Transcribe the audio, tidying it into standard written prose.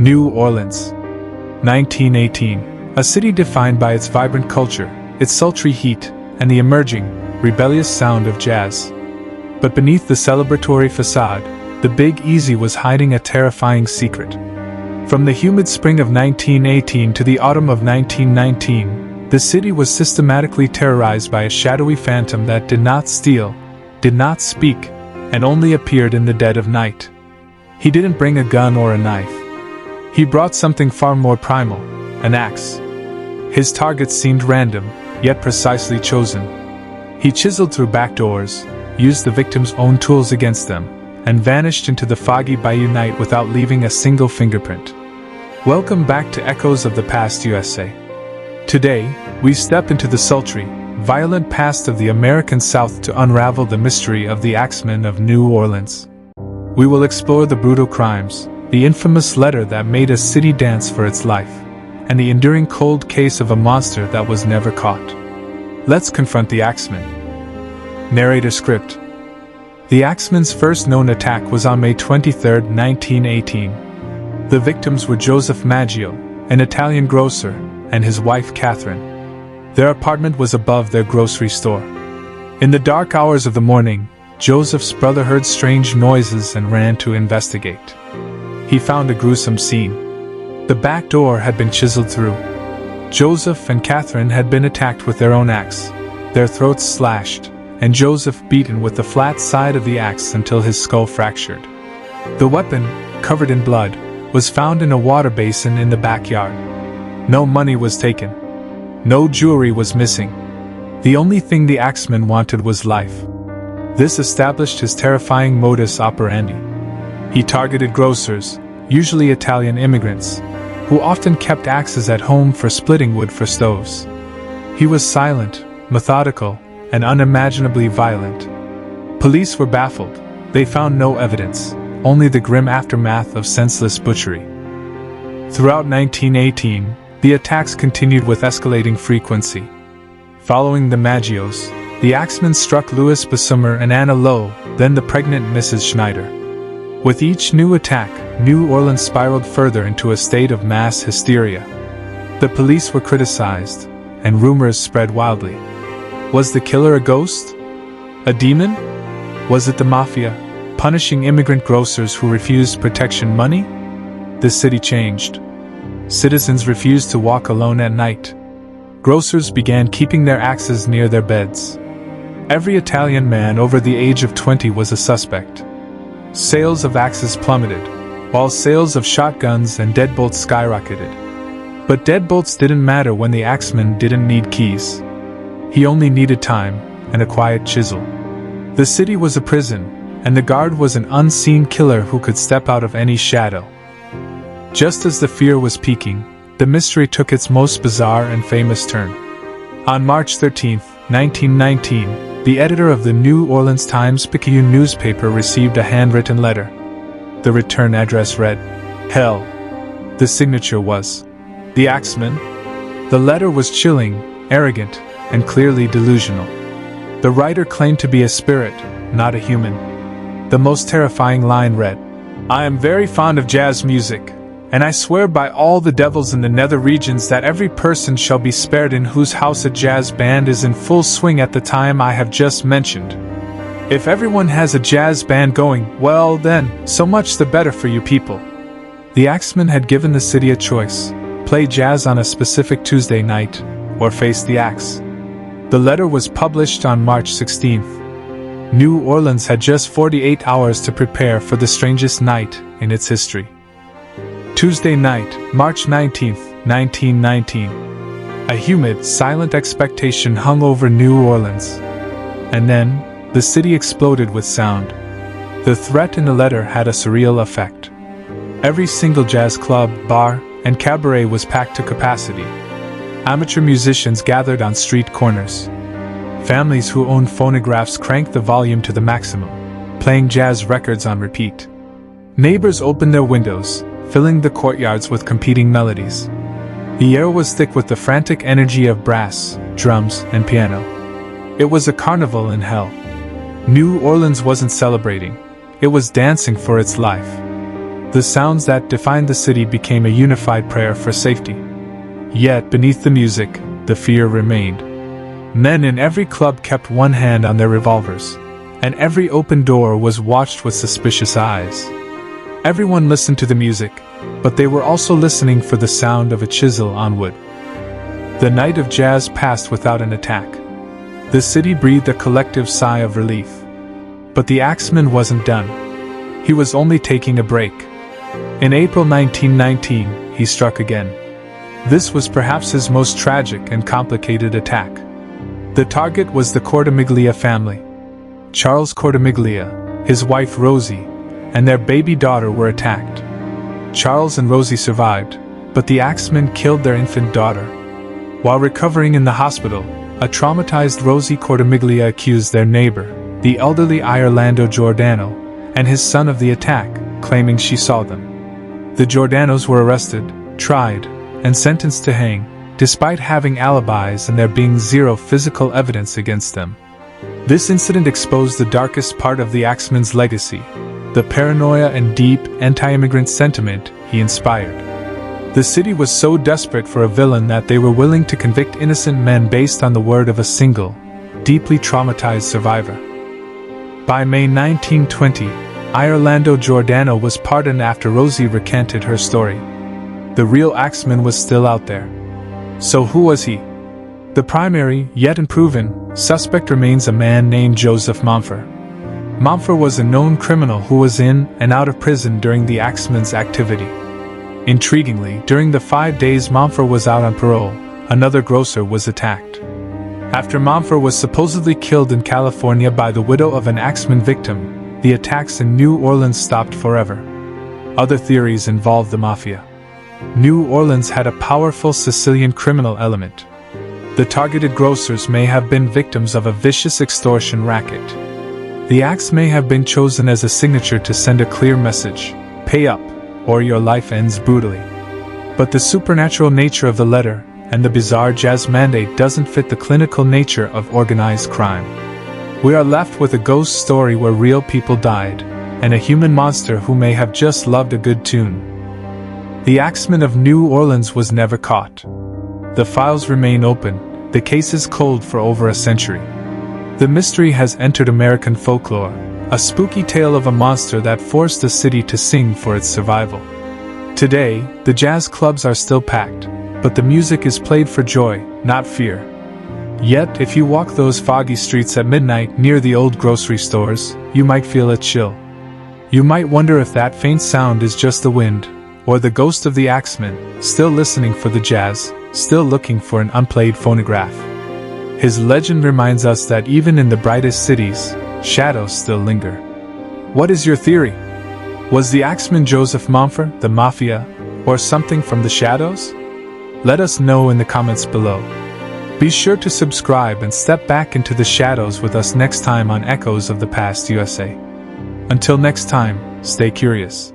New Orleans. 1918. A city defined by its vibrant culture, its sultry heat, and the emerging, rebellious sound of jazz. But beneath the celebratory facade, the Big Easy was hiding a terrifying secret. From the humid spring of 1918 to the autumn of 1919, the city was systematically terrorized by a shadowy phantom that did not steal, did not speak, and only appeared in the dead of night. He didn't bring a gun or a knife. He brought something far more primal, an axe. His targets seemed random, yet precisely chosen. He chiseled through back doors, used the victim's own tools against them, and vanished into the foggy bayou night without leaving a single fingerprint. Welcome back to Echoes of the Past USA. Today, we step into the sultry, violent past of the American South to unravel the mystery of the Axman of New Orleans. We will explore the brutal crimes, the infamous letter that made a city dance for its life, and the enduring cold case of a monster that was never caught. Let's confront the Axman. Narrator script. The Axman's first known attack was on May 23, 1918. The victims were Joseph Maggio, an Italian grocer, and his wife Catherine. Their apartment was above their grocery store. In the dark hours of the morning, Joseph's brother heard strange noises and ran to investigate. He found a gruesome scene. The back door had been chiseled through. Joseph and Catherine had been attacked with their own axe, their throats slashed, and Joseph beaten with the flat side of the axe until his skull fractured. The weapon, covered in blood, was found in a water basin in the backyard. No money was taken. No jewelry was missing. The only thing the Axman wanted was life. This established his terrifying modus operandi. He targeted grocers, usually Italian immigrants, who often kept axes at home for splitting wood for stoves. He was silent, methodical, and unimaginably violent. Police were baffled. They found no evidence, only the grim aftermath of senseless butchery. Throughout 1918, the attacks continued with escalating frequency. Following the Maggios, the Axman struck Louis Bessumer and Anna Lowe, then the pregnant Mrs. Schneider. With each new attack, New Orleans spiraled further into a state of mass hysteria. The police were criticized, and rumors spread wildly. Was the killer a ghost? A demon? Was it the Mafia, punishing immigrant grocers who refused protection money? The city changed. Citizens refused to walk alone at night. Grocers began keeping their axes near their beds. Every Italian man over the age of 20 was a suspect. Sales of axes plummeted, while sales of shotguns and deadbolts skyrocketed. But deadbolts didn't matter when the Axman didn't need keys. He only needed time and a quiet chisel. The city was a prison, and the guard was an unseen killer who could step out of any shadow. Just as the fear was peaking, the mystery took its most bizarre and famous turn. On March 13, 1919, the editor of the New Orleans Times-Picayune newspaper received a handwritten letter. The return address read, Hell. The signature was, The Axman. The letter was chilling, arrogant, and clearly delusional. The writer claimed to be a spirit, not a human. The most terrifying line read, I am very fond of jazz music, and I swear by all the devils in the nether regions that every person shall be spared in whose house a jazz band is in full swing at the time I have just mentioned. If everyone has a jazz band going, well then, so much the better for you people. The Axman had given the city a choice: play jazz on a specific Tuesday night, or face the axe. The letter was published on March 16th. New Orleans had just 48 hours to prepare for the strangest night in its history. Tuesday night, March 19, 1919. A humid, silent expectation hung over New Orleans. And then, the city exploded with sound. The threat in the letter had a surreal effect. Every single jazz club, bar, and cabaret was packed to capacity. Amateur musicians gathered on street corners. Families who owned phonographs cranked the volume to the maximum, playing jazz records on repeat. Neighbors opened their windows, filling the courtyards with competing melodies. The air was thick with the frantic energy of brass, drums, and piano. It was a carnival in hell. New Orleans wasn't celebrating, it was dancing for its life. The sounds that defined the city became a unified prayer for safety. Yet, beneath the music, the fear remained. Men in every club kept one hand on their revolvers, and every open door was watched with suspicious eyes. Everyone listened to the music, but they were also listening for the sound of a chisel on wood. The night of jazz passed without an attack. The city breathed a collective sigh of relief. But the Axman wasn't done. He was only taking a break. In April 1919, he struck again. This was perhaps his most tragic and complicated attack. The target was the Cortimiglia family. Charles Cortimiglia, his wife Rosie, and their baby daughter were attacked. Charles and Rosie survived, but the Axman killed their infant daughter. While recovering in the hospital, a traumatized Rosie Cortimiglia accused their neighbor, the elderly Orlando Giordano, and his son of the attack, claiming she saw them. The Giordanos were arrested, tried, and sentenced to hang, despite having alibis and there being zero physical evidence against them. This incident exposed the darkest part of the Axman's legacy, the paranoia and deep anti-immigrant sentiment he inspired. The city was so desperate for a villain that they were willing to convict innocent men based on the word of a single, deeply traumatized survivor. By May 1920, Orlando Giordano was pardoned after Rosie recanted her story. The real Axman was still out there. So who was he? The primary, yet unproven, suspect remains a man named Joseph Mumford. Mumford was a known criminal who was in and out of prison during the Axman's activity. Intriguingly, during the 5 days Mumford was out on parole, another grocer was attacked. After Mumford was supposedly killed in California by the widow of an Axman victim, the attacks in New Orleans stopped forever. Other theories involved the Mafia. New Orleans had a powerful Sicilian criminal element. The targeted grocers may have been victims of a vicious extortion racket. The axe may have been chosen as a signature to send a clear message: pay up, or your life ends brutally. But the supernatural nature of the letter and the bizarre jazz mandate doesn't fit the clinical nature of organized crime. We are left with a ghost story where real people died, and a human monster who may have just loved a good tune. The Axman of New Orleans was never caught. The files remain open, the case is cold for over a century. The mystery has entered American folklore, a spooky tale of a monster that forced the city to sing for its survival. Today, the jazz clubs are still packed, but the music is played for joy, not fear. Yet, if you walk those foggy streets at midnight near the old grocery stores, you might feel a chill. You might wonder if that faint sound is just the wind, or the ghost of the Axman, still listening for the jazz, still looking for an unplayed phonograph. His legend reminds us that even in the brightest cities, shadows still linger. What is your theory? Was the Axman Joseph Mumford, the Mafia, or something from the shadows? Let us know in the comments below. Be sure to subscribe and step back into the shadows with us next time on Echoes of the Past USA. Until next time, stay curious.